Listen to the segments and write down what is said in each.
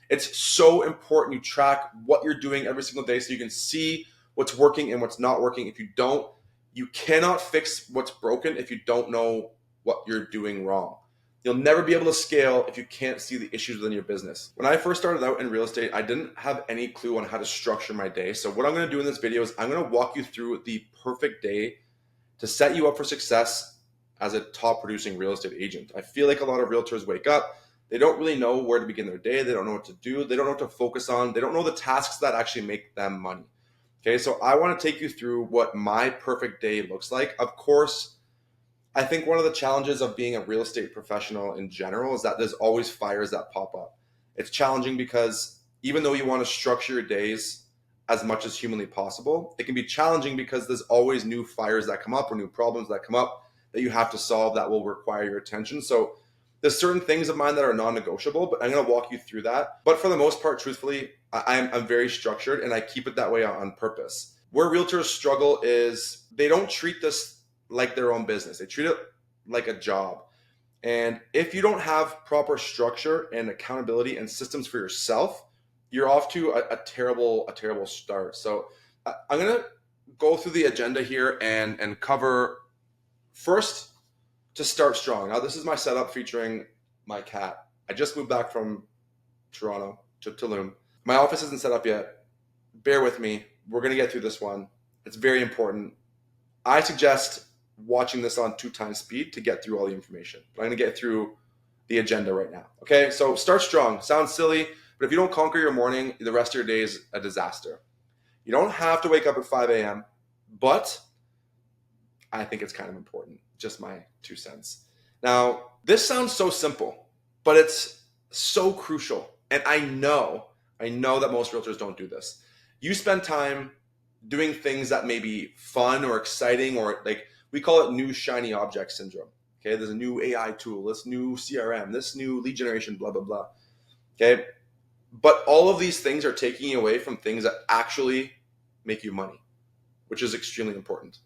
It's so important you track what you're doing every single day so you can see what's working and what's not working. If you don't, you cannot fix what's broken if you don't know what you're doing wrong. You'll never be able to scale if you can't see the issues within your business. When I first started out in real estate, I didn't have any clue on how to structure my day. So what I'm going to do in this video is I'm going to walk you through the perfect day to set you up for success as a top producing real estate agent. I feel like a lot of realtors wake up, they don't really know where to begin their day. They don't know what to do. They don't know what to focus on. They don't know the tasks that actually make them money. Okay, so I want to take you through what my perfect day looks like. Of course, I think one of the challenges of being a real estate professional in general is that there's always fires that pop up. It's challenging because even though you want to structure your days as much as humanly possible, it can be challenging because there's always new fires that come up or new problems that come up that you have to solve that will require your attention. So there's certain things of mine that are non-negotiable, but I'm going to walk you through that. But for the most part, truthfully, I'm very structured and I keep it that way on purpose. Where realtors struggle is they don't treat this like their own business. They treat it like a job. And if you don't have proper structure and accountability and systems for yourself, you're off to a terrible start. So I'm going to go through the agenda here and cover first to start strong. Now, this is my setup featuring my cat. I just moved back from Toronto to Tulum. My office isn't set up yet. Bear with me. We're going to get through this one. It's very important. I suggest watching this on 2x speed to get through all the information. But I'm going to get through the agenda right now. Okay, so start strong. Sounds silly, but if you don't conquer your morning, the rest of your day is a disaster. You don't have to wake up at 5 a.m., but I think it's kind of important. Just my 2 cents. Now, this sounds so simple, but it's so crucial. And I know that most realtors don't do this. You spend time doing things that may be fun or exciting, or like we call it new shiny object syndrome. Okay, there's a new AI tool, this new CRM, this new lead generation, blah, blah, blah. Okay, but all of these things are taking you away from things that actually make you money, which is extremely important.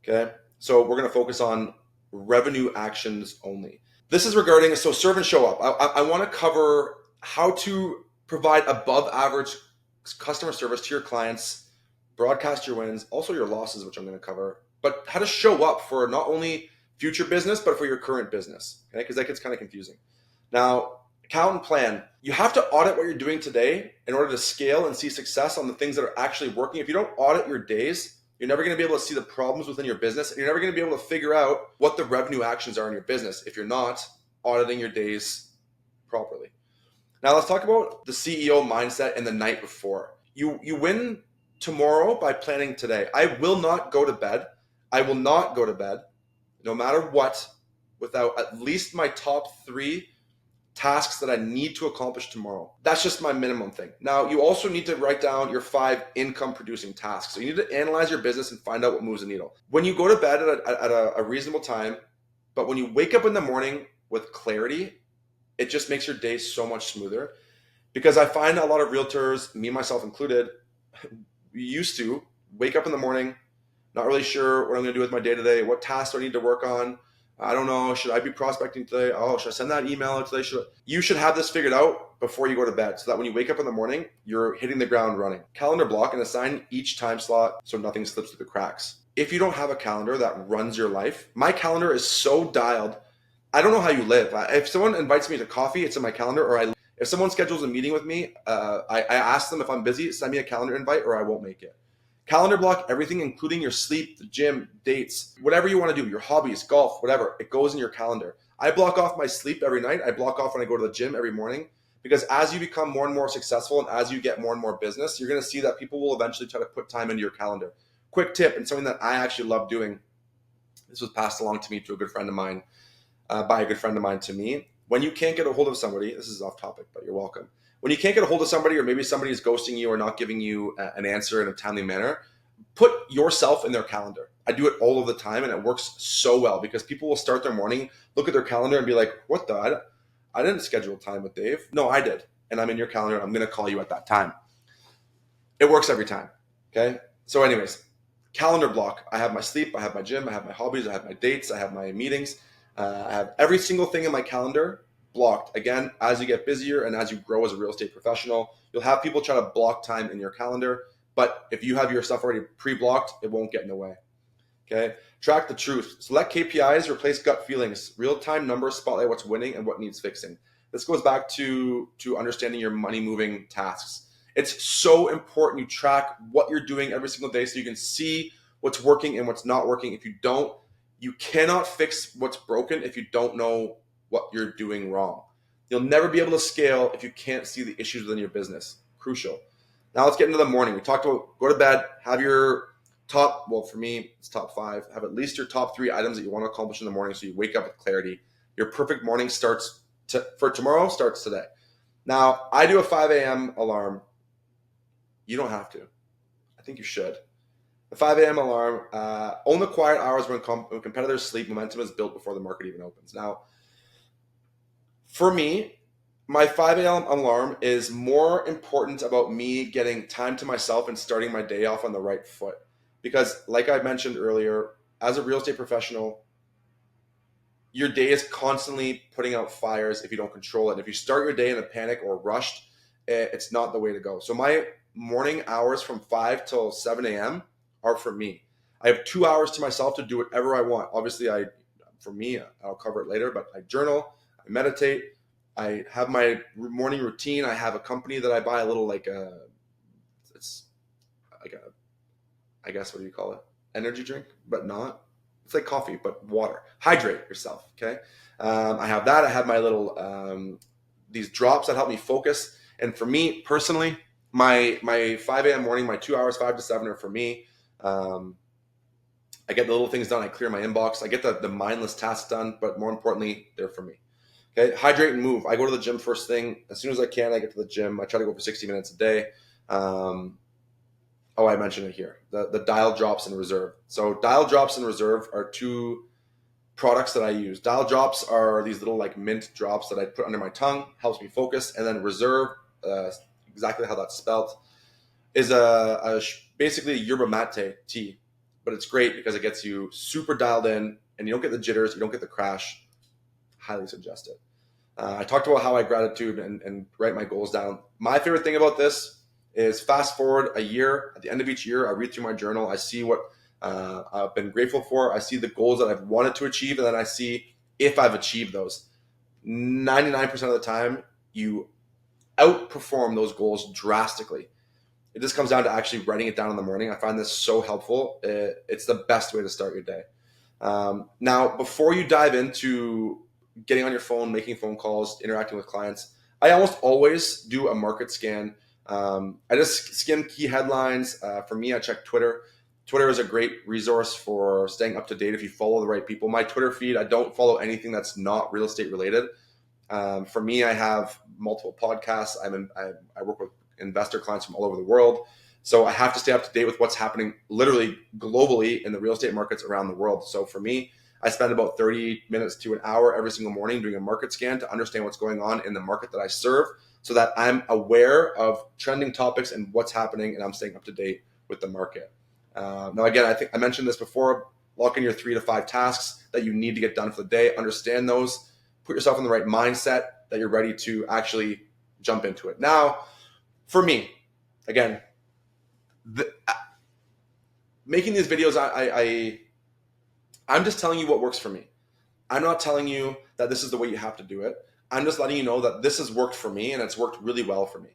Okay, so we're going to focus on revenue actions only. This is regarding, so serve and show up. I want to cover how to provide above average customer service to your clients, broadcast your wins, also your losses, which I'm going to cover, but how to show up for not only future business, but for your current business, okay? Because that gets kind of confusing. Now, count and plan. You have to audit what you're doing today in order to scale and see success on the things that are actually working. If you don't audit your days, you're never going to be able to see the problems within your business, and you're never going to be able to figure out what the revenue actions are in your business if you're not auditing your days properly. Now, let's talk about the CEO mindset and the night before. You win tomorrow by planning today. I will not go to bed. I will not go to bed, no matter what, without at least my top 3 tasks that I need to accomplish tomorrow. That's just my minimum thing. Now, you also need to write down your 5 income producing tasks. So you need to analyze your business and find out what moves the needle. When you go to bed at a reasonable time, but when you wake up in the morning with clarity, it just makes your day so much smoother. Because I find a lot of realtors, me myself included, we used to wake up in the morning, not really sure what I'm going to do with my day today. What tasks do I need to work on? I don't know. Should I be prospecting today? Oh, should I send that email out today? You should have this figured out before you go to bed so that when you wake up in the morning, you're hitting the ground running. Calendar block and assign each time slot so nothing slips through the cracks. If you don't have a calendar that runs your life, my calendar is so dialed. I don't know how you live. If someone invites me to coffee, it's in my calendar, or if someone schedules a meeting with me, I ask them if I'm busy, send me a calendar invite or I won't make it. Calendar block everything, including your sleep, the gym, dates, whatever you want to do, your hobbies, golf, whatever. It goes in your calendar. I block off my sleep every night. I block off when I go to the gym every morning, because as you become more and more successful and as you get more and more business, you're going to see that people will eventually try to put time into your calendar. Quick tip, and something that I actually love doing. This was passed along to me to a good friend of mine, by a good friend of mine to me. When you can't get a hold of somebody, this is off topic, but you're welcome. When you can't get a hold of somebody, or maybe somebody is ghosting you or not giving you an answer in a timely manner, put yourself in their calendar. I do it all of the time, and it works so well because people will start their morning, look at their calendar and be like, what the? I didn't schedule time with Dave. No, I did. And I'm in your calendar. I'm going to call you at that time. It works every time. Okay. So anyways, calendar block. I have my sleep. I have my gym. I have my hobbies. I have my dates. I have my meetings. I have every single thing in my calendar blocked. Again, as you get busier and as you grow as a real estate professional, you'll have people try to block time in your calendar. But if you have your stuff already pre-blocked, it won't get in the way. Okay. Track the truth. Select KPIs, replace gut feelings. Real-time numbers spotlight what's winning and what needs fixing. This goes back to understanding your money-moving tasks. It's so important you track what you're doing every single day so you can see what's working and what's not working. If you don't, you cannot fix what's broken if you don't know what you're doing wrong. You'll never be able to scale if you can't see the issues within your business. Crucial. Now let's get into the morning. We talked about go to bed, have your top, well, for me, it's top 5. Have at least your top 3 items that you want to accomplish in the morning so you wake up with clarity. Your perfect morning for tomorrow starts today. Now, I do a 5 a.m. alarm. You don't have to. I think you should. The 5 a.m. alarm, own the quiet hours when competitors sleep. Momentum is built before the market even opens. Now, for me, my 5 a.m. alarm is more important about me getting time to myself and starting my day off on the right foot. Because like I mentioned earlier, as a real estate professional, your day is constantly putting out fires if you don't control it. And if you start your day in a panic or rushed, it's not the way to go. So my morning hours from 5 till 7 a.m. are for me. I have 2 hours to myself to do whatever I want. Obviously, for me, I'll cover it later, but I journal, I meditate, I have my morning routine. I have a company that I buy a little it's like a, I guess, what do you call it? Energy drink, but not. It's like coffee, but water. Hydrate yourself, okay? I have that. I have my little, these drops that help me focus. And for me personally, my 5 a.m. morning, my 2 hours, 5 to 7 are for me. I get the little things done. I clear my inbox. I get the mindless tasks done, but more importantly, they're for me. Okay, hydrate and move. I go to the gym first thing. As soon as I can, I get to the gym. I try to go for 60 minutes a day. I mentioned it here. The dial drops and reserve. So dial drops and reserve are 2 products that I use. Dial drops are these little like mint drops that I put under my tongue, helps me focus. And then reserve, exactly how that's spelled, is basically a yerba mate tea. But it's great because it gets you super dialed in and you don't get the jitters, you don't get the crash. Highly suggest it. I talked about how I gratitude and write my goals down. My favorite thing about this is fast forward a year. At the end of each year, I read through my journal. I see what I've been grateful for. I see the goals that I've wanted to achieve, and then I see if I've achieved those. 99% of the time, you outperform those goals drastically. It just comes down to actually writing it down in the morning. I find this so helpful. It's the best way to start your day. Now, before you dive into getting on your phone, making phone calls, interacting with clients, I almost always do a market scan. I just skim key headlines. For me, I check Twitter. Twitter is a great resource for staying up to date if you follow the right people. My Twitter feed, I don't follow anything that's not real estate related. For me, I have multiple podcasts. I work with investor clients from all over the world. So I have to stay up to date with what's happening literally globally in the real estate markets around the world. So for me, I spend about 30 minutes to an hour every single morning doing a market scan to understand what's going on in the market that I serve so that I'm aware of trending topics and what's happening and I'm staying up to date with the market. Now, again, I think I mentioned this before, lock in your 3 to 5 tasks that you need to get done for the day, understand those, put yourself in the right mindset that you're ready to actually jump into it. Now, for me, again, making these videos, I'm just telling you what works for me. I'm not telling you that this is the way you have to do it. I'm just letting you know that this has worked for me and it's worked really well for me.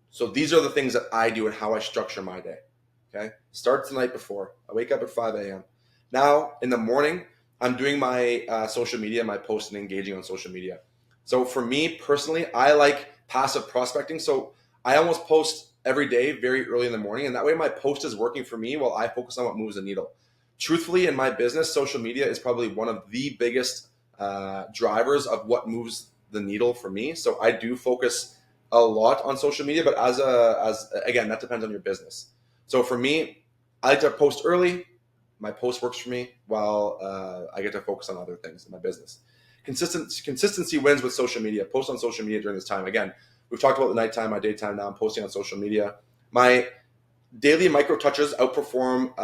So these are the things that I do and how I structure my day. Okay. Starts the night before. I wake up at 5 a.m. Now in the morning, I'm doing my social media, my posts and engaging on social media. So for me personally, I like passive prospecting. So I almost post every day very early in the morning. And that way my post is working for me while I focus on what moves the needle. Truthfully, in my business, social media is probably one of the biggest drivers of what moves the needle for me. So I do focus a lot on social media, but as again, that depends on your business. So for me, I like to post early. My post works for me while I get to focus on other things in my business. Consistency wins with social media. Post on social media during this time. Again, we've talked about the nighttime, my daytime. Now I'm posting on social media. My daily micro touches outperform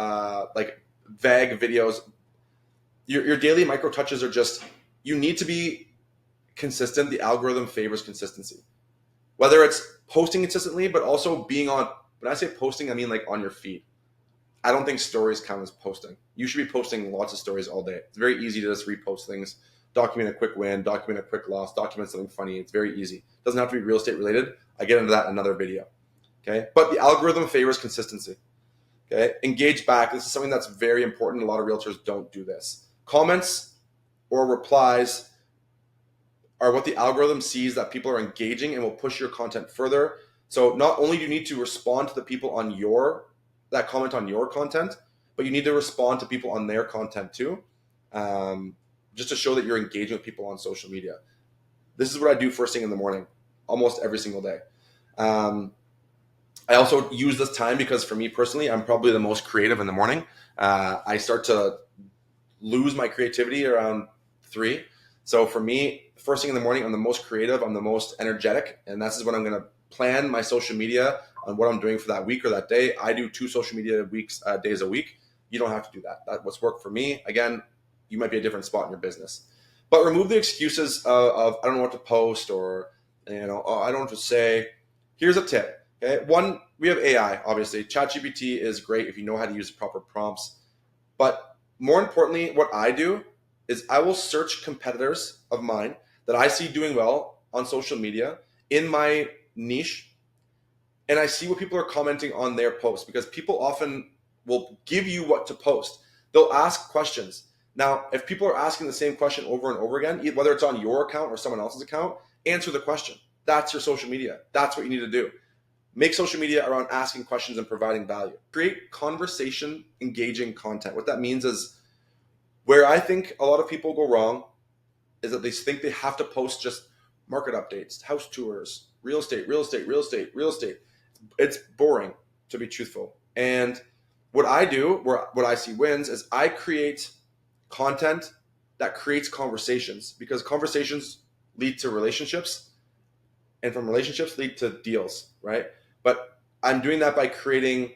like vague videos. Your daily micro touches are just, you need to be consistent, the algorithm favors consistency. Whether it's posting consistently, but also being on, when I say posting, I mean like on your feed. I don't think stories count as posting. You should be posting lots of stories all day. It's very easy to just repost things, document a quick win, document a quick loss, document something funny. It's very easy. It doesn't have to be real estate related. I get into that in another video. Okay. But the algorithm favors consistency. Okay. Engage back. This is something that's very important. A lot of realtors don't do this. Comments or replies are what the algorithm sees that people are engaging and will push your content further. So not only do you need to respond to the people on that comment on your content, but you need to respond to people on their content too, just to show that you're engaging with people on social media. This is what I do first thing in the morning, almost every single day. I also use this time because for me personally, I'm probably the most creative in the morning. I start to lose my creativity around 3. So for me, first thing in the morning, I'm the most creative, I'm the most energetic, and this is when I'm going to plan my social media on what I'm doing for that week or that day. I do 2 social media days a week. You don't have to do that. That's what's worked for me. Again, you might be a different spot in your business. But remove the excuses of I don't know what to post, or I don't know what to say. Here's a tip. Okay, one, we have AI. Obviously, ChatGPT is great if you know how to use the proper prompts. But more importantly, what I do is I will search competitors of mine that I see doing well on social media in my niche, and I see what people are commenting on their posts, because people often will give you what to post. They'll ask questions. Now, if people are asking the same question over and over again, whether it's on your account or someone else's account, answer the question. That's your social media. That's what you need to do. Make social media around asking questions and providing value. Create conversation, engaging content. What that means is, where I think a lot of people go wrong is that they think they have to post just market updates, house tours, real estate, real estate, real estate, real estate. It's boring, to be truthful. And what I do, what I see wins, is I create content that creates conversations, because conversations lead to relationships, and from relationships lead to deals, right? But I'm doing that by creating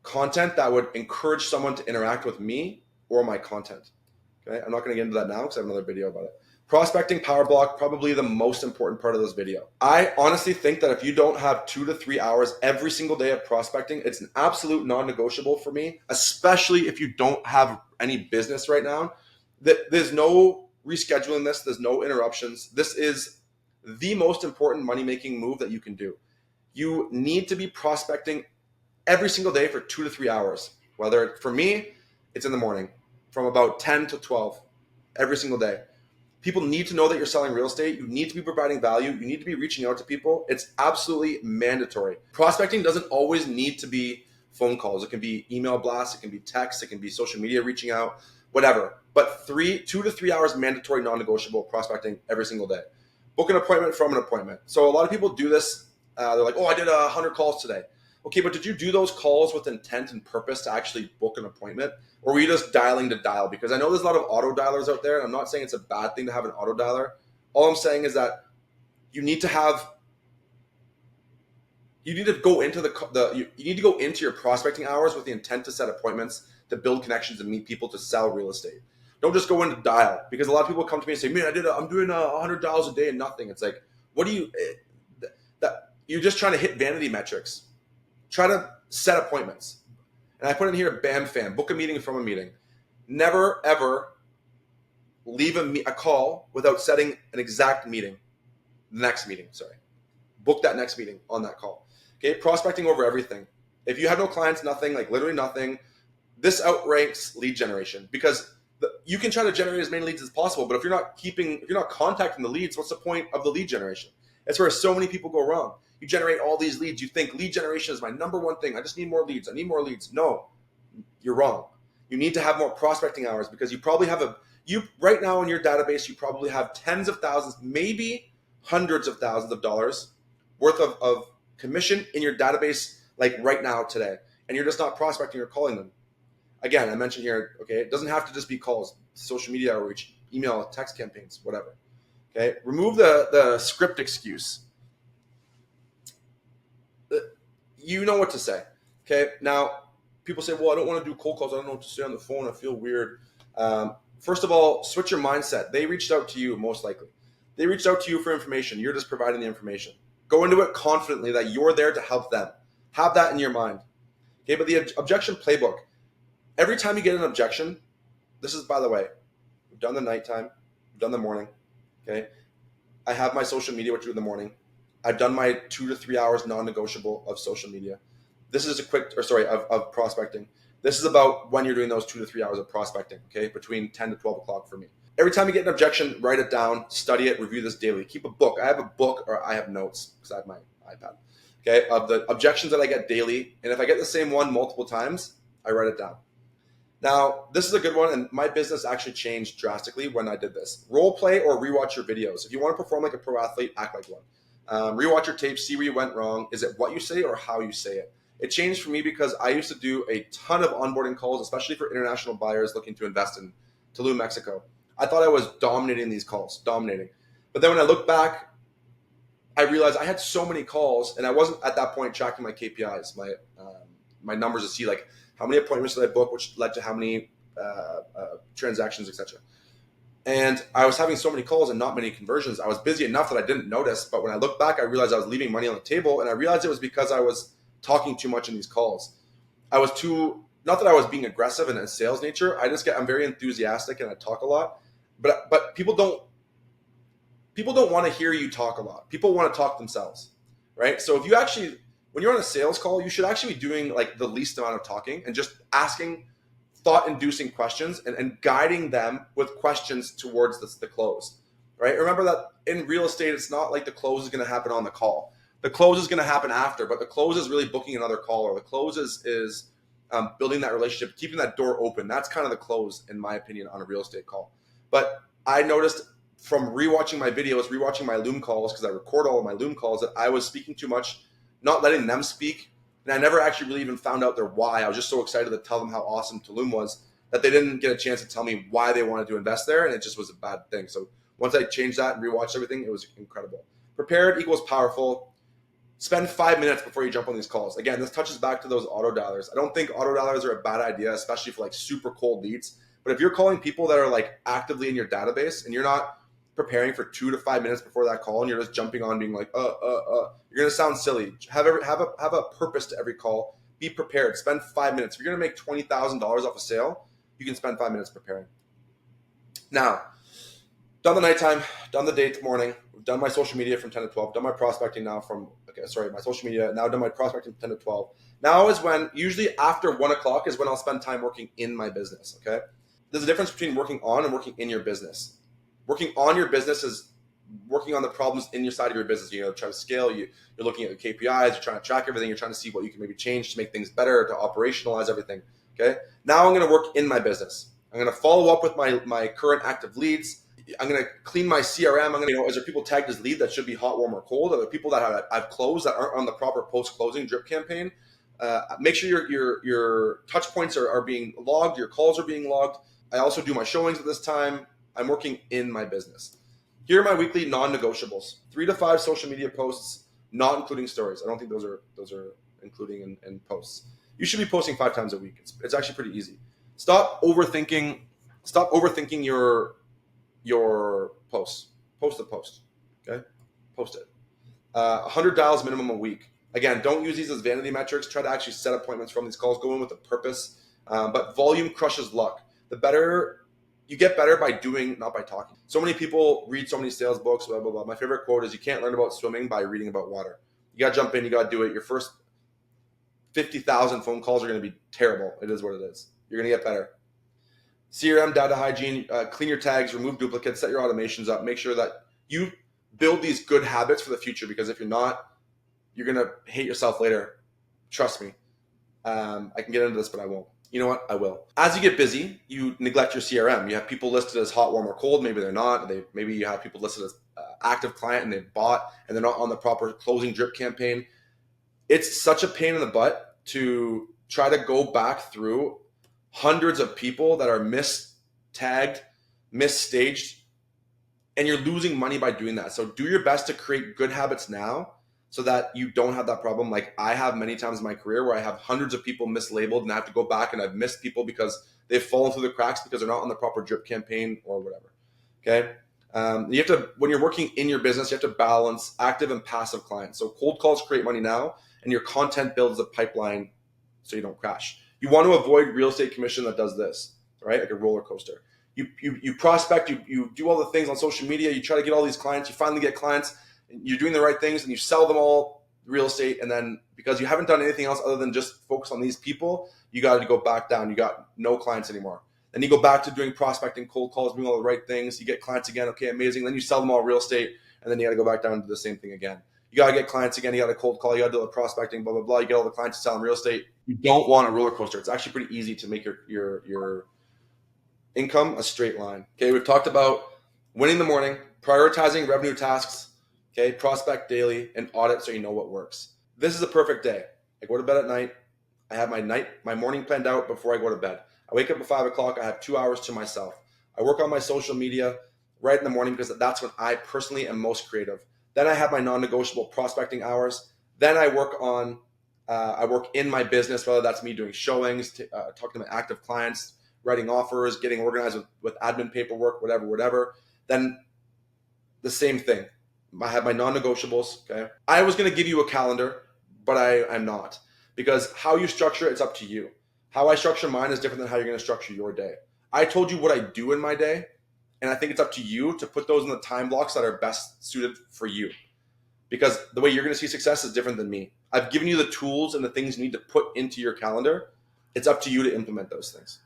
content that would encourage someone to interact with me or my content. Okay, I'm not going to get into that now because I have another video about it. Prospecting power block, probably the most important part of this video. I honestly think that if you don't have 2 to 3 hours every single day of prospecting, it's an absolute non-negotiable for me, especially if you don't have any business right now. There's no rescheduling this. There's no interruptions. This is the most important money-making move that you can do. You need to be prospecting every single day for 2 to 3 hours. Whether, for me, it's in the morning from about 10 to 12 every single day. People need to know that you're selling real estate. You need to be providing value. You need to be reaching out to people. It's absolutely mandatory. Prospecting doesn't always need to be phone calls. It can be email blasts. It can be text. It can be social media reaching out, whatever. But 2 to 3 hours mandatory, non-negotiable prospecting every single day. Book an appointment from an appointment. So a lot of people do this. They're like, oh, I did 100 calls today. Okay, but did you do those calls with intent and purpose to actually book an appointment? Or were you just dialing to dial? Because I know there's a lot of auto dialers out there, and I'm not saying it's a bad thing to have an auto dialer. All I'm saying is that you need to go into your prospecting hours with the intent to set appointments, to build connections, and meet people to sell real estate. Don't just go into dial, because a lot of people come to me and say, man, I'm doing $100 a day and nothing. It's like, you're just trying to hit vanity metrics. Try to set appointments. And I put in here, BAM fam, book a meeting from a meeting. Never, ever leave a call without setting an exact meeting. Book that next meeting on that call. Okay, prospecting over everything. If you have no clients, nothing, like literally nothing, this outranks lead generation, because you can try to generate as many leads as possible, but if you're not contacting the leads, what's the point of the lead generation? That's where so many people go wrong. You generate all these leads. You think lead generation is my number one thing. I just need more leads. I need more leads. No, you're wrong. You need to have more prospecting hours, because you probably have right now in your database, you probably have tens of thousands, maybe hundreds of thousands of dollars worth of commission in your database, like right now today. And you're just not prospecting or calling them. Again, I mentioned here, okay, it doesn't have to just be calls, social media outreach, email, text campaigns, whatever. Okay, remove the script excuse. You know what to say. Okay, now people say, well, I don't want to do cold calls. I don't know what to say on the phone. I feel weird. First of all, switch your mindset. They reached out to you most likely. They reached out to you for information. You're just providing the information. Go into it confidently that you're there to help them. Have that in your mind. Okay, but the objection playbook. Every time you get an objection, this is, by the way, we've done the nighttime, we've done the morning. Okay, I have my social media, which I do in the morning. I've done my 2 to 3 hours non-negotiable of social media. This is of prospecting. This is about when you're doing those 2 to 3 hours of prospecting, okay, between 10 to 12 o'clock for me. Every time you get an objection, write it down, study it, review this daily. Keep a book. I have a book, or I have notes because I have my iPad, okay, of the objections that I get daily. And if I get the same one multiple times, I write it down. Now, this is a good one, and my business actually changed drastically when I did this. Role play or rewatch your videos. If you want to perform like a pro athlete, act like one. Rewatch your tapes, see where you went wrong. Is it what you say or how you say it? It changed for me because I used to do a ton of onboarding calls, especially for international buyers looking to invest in Tulum, Mexico. I thought I was dominating these calls, dominating. But then when I look back, I realized I had so many calls, and I wasn't at that point tracking my KPIs, my numbers to see like how many appointments did I book, which led to how many transactions, etc. And I was having so many calls and not many conversions. I was busy enough that I didn't notice, but when I look back, I realized I was leaving money on the table, and I realized it was because I was talking too much in these calls. I was not that I was being aggressive in a sales nature. I'm very enthusiastic and I talk a lot, but people don't want to hear you talk a lot. People want to talk themselves, right? So when you're on a sales call, you should actually be doing like the least amount of talking and just asking thought-inducing questions and guiding them with questions towards the close, right? Remember that in real estate, it's not like the close is going to happen on the call. The close is going to happen after, but the close is really booking another call, or the close is building that relationship, keeping that door open. That's kind of the close, in my opinion, on a real estate call. But I noticed from rewatching my videos, rewatching my Loom calls, because I record all of my Loom calls, that I was speaking too much, not letting them speak. And I never actually really even found out their why. I was just so excited to tell them how awesome Tulum was that they didn't get a chance to tell me why they wanted to invest there. And it just was a bad thing. So once I changed that and rewatched everything, it was incredible. Prepared equals powerful. Spend 5 minutes before you jump on these calls. Again, this touches back to those auto dialers. I don't think auto dialers are a bad idea, especially for like super cold leads. But if you're calling people that are like actively in your database and you're not preparing for 2 to 5 minutes before that call and you're just jumping on being like, you're going to sound silly. Have a purpose to every call. Be prepared. Spend 5 minutes. If you're going to make $20,000 off a sale, you can spend 5 minutes preparing. Now, done the nighttime, done the day morning, done my social media from 10 to 12, done my prospecting now my social media, now done my prospecting from 10 to 12. Now is when, usually after 1 o'clock is when I'll spend time working in my business, okay? There's a difference between working on and working in your business. Working on your business is working on the problems in your side of your business. You know, trying to scale, you're looking at the KPIs, you're trying to track everything, you're trying to see what you can maybe change to make things better, to operationalize everything, okay? Now I'm gonna work in my business. I'm gonna follow up with my current active leads. I'm going to clean my CRM. Is there people tagged as lead that should be hot, warm, or cold? Are there people that I've closed that aren't on the proper post-closing drip campaign? Make sure your touch points are being logged, your calls are being logged. I also do my showings at this time. I'm working in my business. Here are my weekly non-negotiables. 3 to 5 social media posts, not including stories. I don't think those are including in posts. You should be posting 5 times a week. It's actually pretty easy. Stop overthinking your posts. Post the post, okay? Post it. 100 dials minimum a week. Again, don't use these as vanity metrics. Try to actually set appointments from these calls. Go in with a purpose. But volume crushes luck. You get better by doing, not by talking. So many people read so many sales books, blah, blah, blah. My favorite quote is, you can't learn about swimming by reading about water. You got to jump in. You got to do it. Your first 50,000 phone calls are going to be terrible. It is what it is. You're going to get better. CRM, data hygiene, clean your tags, remove duplicates, set your automations up. Make sure that you build these good habits for the future, because if you're not, you're going to hate yourself later. Trust me. I can get into this, but I won't. You know what? I will. As you get busy, you neglect your CRM. You have people listed as hot, warm, or cold. Maybe they're not. Maybe you have people listed as active client and they've bought and they're not on the proper closing drip campaign. It's such a pain in the butt to try to go back through hundreds of people that are mistagged, misstaged, and you're losing money by doing that. So do your best to create good habits now so that you don't have that problem. Like I have many times in my career where I have hundreds of people mislabeled and I have to go back and I've missed people because they've fallen through the cracks because they're not on the proper drip campaign or whatever. Okay. You have to, when you're working in your business, you have to balance active and passive clients. So cold calls create money now, and your content builds the pipeline so you don't crash. You want to avoid real estate commission that does this, right? Like a roller coaster. You prospect, you do all the things on social media, you try to get all these clients, you finally get clients, you're doing the right things, and you sell them all real estate, and then because you haven't done anything else other than just focus on these people, you got to go back down. You got no clients anymore. Then you go back to doing prospecting, cold calls, doing all the right things. You get clients again. Okay, amazing. Then you sell them all real estate, and then you got to go back down to the same thing again. You got to get clients again. You got to cold call. You got to do the prospecting, blah, blah, blah. You get all the clients to sell them real estate. You don't want a roller coaster. It's actually pretty easy to make your income a straight line. Okay, we've talked about winning in the morning, prioritizing revenue tasks, okay, prospect daily, and audit so you know what works. This is a perfect day. I go to bed at night. I have my morning planned out before I go to bed. I wake up at 5 o'clock. I have 2 hours to myself. I work on my social media right in the morning because that's when I personally am most creative. Then I have my non-negotiable prospecting hours. Then I work in my business, whether that's me doing showings, talking to my active clients, writing offers, getting organized with admin paperwork, whatever. Then the same thing. I have my non-negotiables. Okay. I was going to give you a calendar, but I'm not, because how you structure it's up to you. How I structure mine is different than how you're going to structure your day. I told you what I do in my day, and I think it's up to you to put those in the time blocks that are best suited for you, because the way you're going to see success is different than me. I've given you the tools and the things you need to put into your calendar. It's up to you to implement those things.